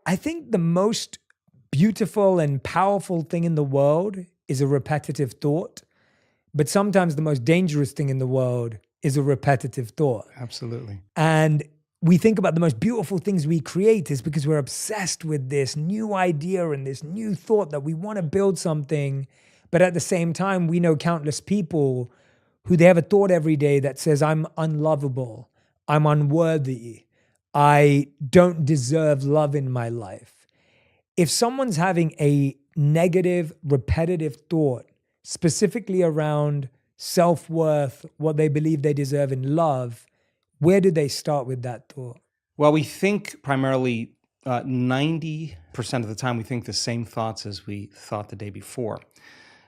I think the most beautiful and powerful thing in the world is a repetitive thought, but sometimes the most dangerous thing in the world is a repetitive thought. Absolutely. And we think about the most beautiful things we create is because we're obsessed with this new idea and this new thought that we want to build something. But at the same time, we know countless people who they have a thought every day that says, I'm unlovable, I'm unworthy, I don't deserve love in my life. If someone's having a negative, repetitive thought, specifically around self-worth, what they believe they deserve in love, where do they start with that thought? Well, we think primarily 90% of the time we think the same thoughts as we thought the day before.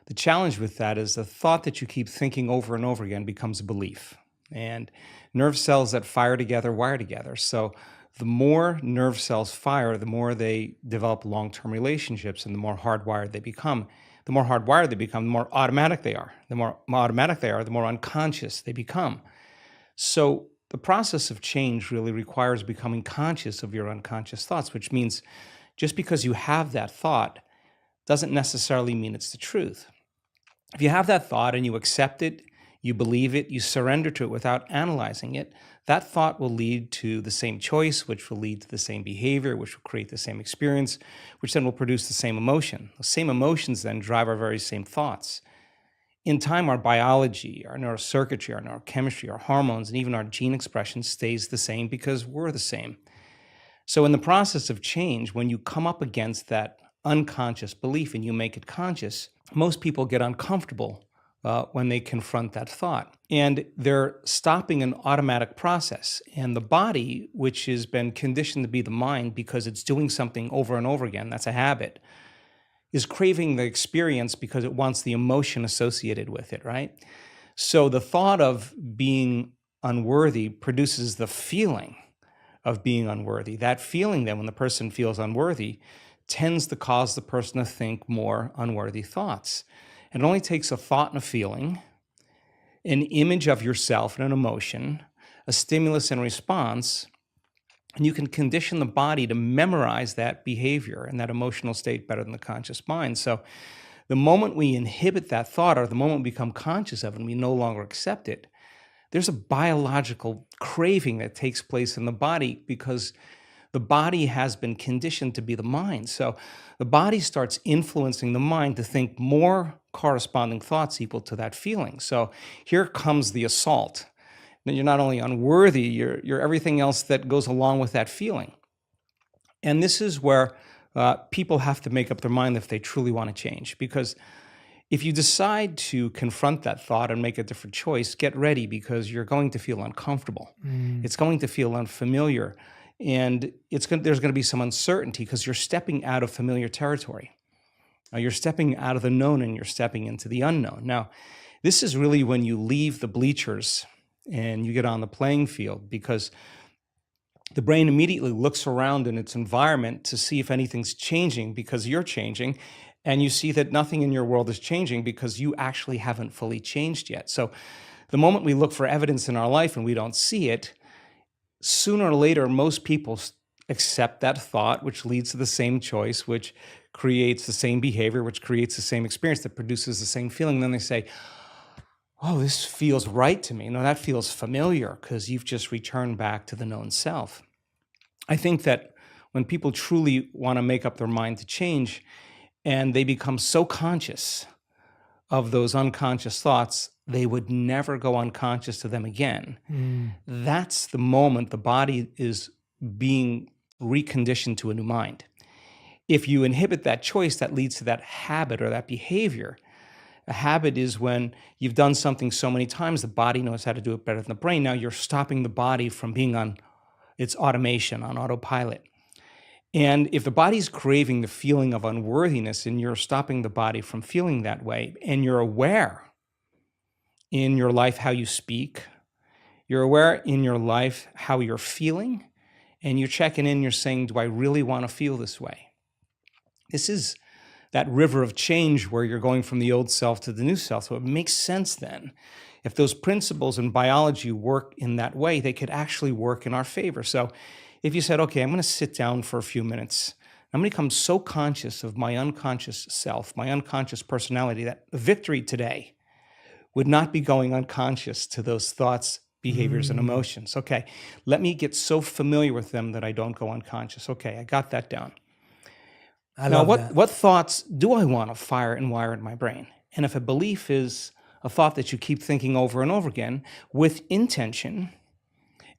The challenge with that is the thought that you keep thinking over and over again becomes a belief. And nerve cells that fire together wire together. So the more nerve cells fire, the more they develop long-term relationships and the more hardwired they become. The more hardwired they become, the more automatic they are. The more automatic they are, the more unconscious they become. So the process of change really requires becoming conscious of your unconscious thoughts, which means just because you have that thought doesn't necessarily mean it's the truth. If you have that thought and you accept it, you believe it, you surrender to it without analyzing it, that thought will lead to the same choice, which will lead to the same behavior, which will create the same experience, which then will produce the same emotion. The same emotions then drive our very same thoughts. In time, our biology, our neurocircuitry, our neurochemistry, our hormones, and even our gene expression stays the same because we're the same. So in the process of change, when you come up against that unconscious belief and you make it conscious, most people get uncomfortable when they confront that thought. And they're stopping an automatic process. And the body, which has been conditioned to be the mind because it's doing something over and over again, that's a habit, is craving the experience because it wants the emotion associated with it, right? So the thought of being unworthy produces the feeling of being unworthy. That feeling then, when the person feels unworthy, tends to cause the person to think more unworthy thoughts. And it only takes a thought and a feeling, an image of yourself and an emotion, a stimulus and response, and you can condition the body to memorize that behavior and that emotional state better than the conscious mind. So the moment we inhibit that thought, or the moment we become conscious of it and we no longer accept it, there's a biological craving that takes place in the body because the body has been conditioned to be the mind. So the body starts influencing the mind to think more corresponding thoughts equal to that feeling. So here comes the assault. Then you're not only unworthy, you're everything else that goes along with that feeling. And this is where people have to make up their mind if they truly want to change. Because if you decide to confront that thought and make a different choice, get ready because you're going to feel uncomfortable. It's going to feel unfamiliar. And there's going to be some uncertainty because you're stepping out of familiar territory. You're stepping out of the known and you're stepping into the unknown. Now, this is really when you leave the bleachers and you get on the playing field because the brain immediately looks around in its environment to see if anything's changing because you're changing. And you see that nothing in your world is changing because you actually haven't fully changed yet. So the moment we look for evidence in our life and we don't see it, sooner or later, most people accept that thought, which leads to the same choice, which creates the same behavior, which creates the same experience that produces the same feeling. And then they say, oh, this feels right to me. No, that feels familiar because you've just returned back to the known self. I think that when people truly want to make up their mind to change and they become so conscious of those unconscious thoughts, they would never go unconscious to them again. That's the moment the body is being reconditioned to a new mind. If you inhibit that choice, that leads to that habit or that behavior. A habit is when you've done something so many times, the body knows how to do it better than the brain. Now you're stopping the body from being on its automation, on autopilot. And if the body's craving the feeling of unworthiness and you're stopping the body from feeling that way, and you're aware in your life how you speak, you're aware in your life how you're feeling, and you're checking in, you're saying, do I really want to feel this way? This is that river of change where you're going from the old self to the new self. So it makes sense then. If those principles in biology work in that way, they could actually work in our favor. So if you said, okay, I'm going to sit down for a few minutes I'm going to become so conscious of my unconscious self, my unconscious personality, that victory today would not be going unconscious to those thoughts, behaviors, and emotions. Okay, let me get so familiar with them that I don't go unconscious. Okay, I got that down. I Now, love that. what thoughts do I want to fire and wire in my brain? And if a belief is a thought that you keep thinking over and over again, with intention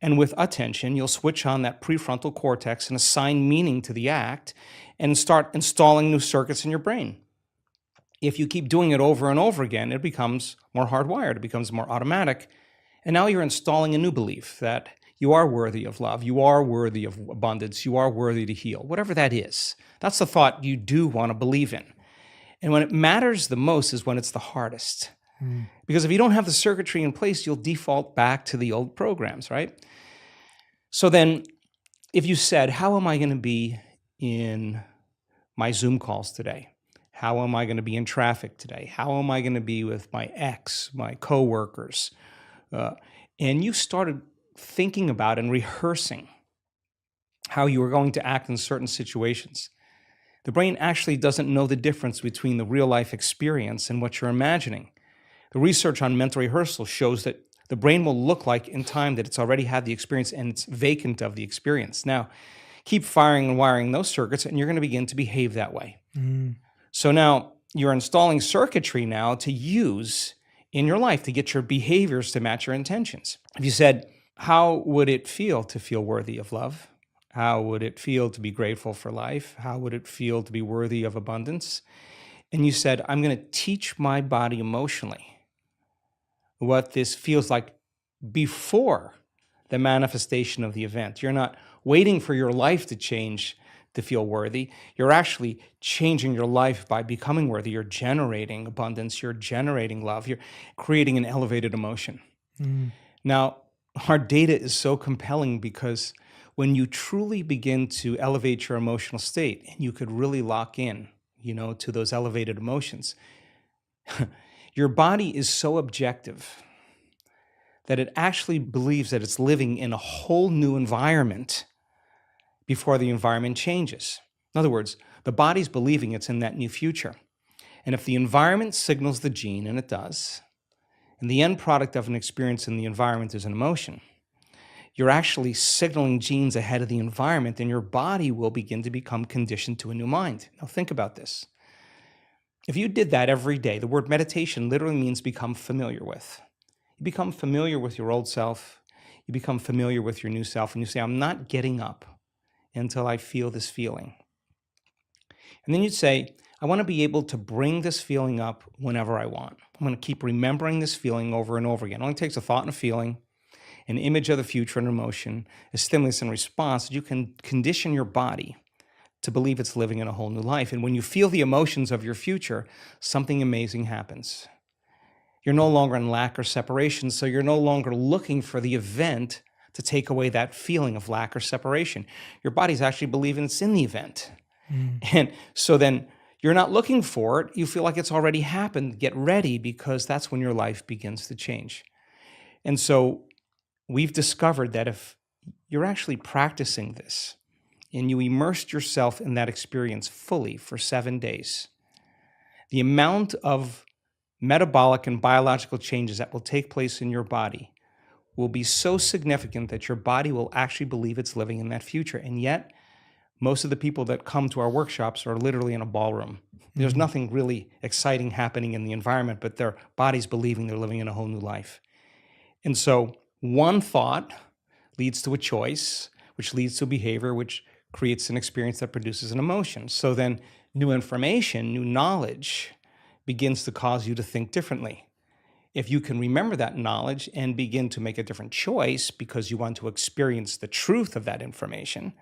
and with attention, you'll switch on that prefrontal cortex and assign meaning to the act and start installing new circuits in your brain. If you keep doing it over and over again, it becomes more hardwired, it becomes more automatic. And now you're installing a new belief that you are worthy of love, you are worthy of abundance, you are worthy to heal, whatever that is. That's the thought you do want to believe in. And when it matters the most is when it's the hardest. Because if you don't have the circuitry in place, you'll default back to the old programs, right? So then, if you said, how am I going to be in my Zoom calls today? How am I going to be in traffic today? How am I going to be with my ex, my coworkers? And you started thinking about and rehearsing how you were going to act in certain situations. The brain actually doesn't know the difference between the real life experience and what you're imagining. The research on mental rehearsal shows that the brain will look like in time that it's already had the experience and it's vacant of the experience. Now, keep firing and wiring those circuits and you're going to begin to behave that way. So now you're installing circuitry now to use in your life to get your behaviors to match your intentions. If you said, how would it feel to feel worthy of love? How would it feel to be grateful for life? How would it feel to be worthy of abundance? And you said, I'm going to teach my body emotionally what this feels like before the manifestation of the event. You're not waiting for your life to change to feel worthy. You're actually changing your life by becoming worthy. You're generating abundance. You're generating love. You're creating an elevated emotion. Now, our data is so compelling because when you truly begin to elevate your emotional state and you could really lock in, to those elevated emotions, your body is so objective that it actually believes that it's living in a whole new environment before the environment changes. In other words, the body's believing it's in that new future. And if the environment signals the gene, and it does, and the end product of an experience in the environment is an emotion, you're actually signaling genes ahead of the environment, and your body will begin to become conditioned to a new mind. Now think about this. If you did that every day, the word meditation literally means become familiar with. You become familiar with your old self, you become familiar with your new self, and you say, I'm not getting up until I feel this feeling. And then you'd say, I want to be able to bring this feeling up whenever I want. I'm going to keep remembering this feeling over and over again. It only takes a thought and a feeling, an image of the future and emotion, a stimulus and response, that you can condition your body to believe it's living in a whole new life. And when you feel the emotions of your future, something amazing happens. You're no longer in lack or separation, so you're no longer looking for the event to take away that feeling of lack or separation. Your body's actually believing it's in the event. And so then you're not looking for it. You feel like it's already happened. Get ready, because that's when your life begins to change. And so we've discovered that if you're actually practicing this and you immersed yourself in that experience fully for 7 days, the amount of metabolic and biological changes that will take place in your body will be so significant that your body will actually believe it's living in that future. And yet, most of the people that come to our workshops are literally in a ballroom. There's nothing really exciting happening in the environment, but their body's believing they're living in a whole new life. And so one thought leads to a choice, which leads to behavior, which creates an experience that produces an emotion. So then new information, new knowledge begins to cause you to think differently. If you can remember that knowledge and begin to make a different choice because you want to experience the truth of that information,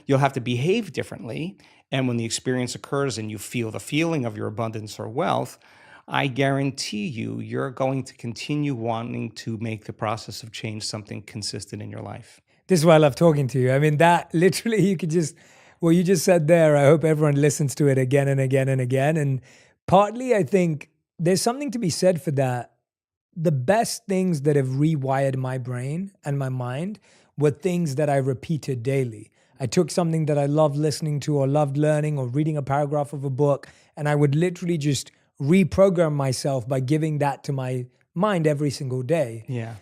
you'll have to behave differently. And when the experience occurs and you feel the feeling of your abundance or wealth, I guarantee you're going to continue wanting to make the process of change something consistent in your life. This is why I love talking to you. I mean, that literally, you could just, what you just said there, I hope everyone listens to it again and again and again. And partly, I think there's something to be said for that. The best things that have rewired my brain and my mind were things that I repeated daily. I took something that I loved listening to or loved learning or reading a paragraph of a book, and I would literally just reprogram myself by giving that to my mind every single day. Yeah.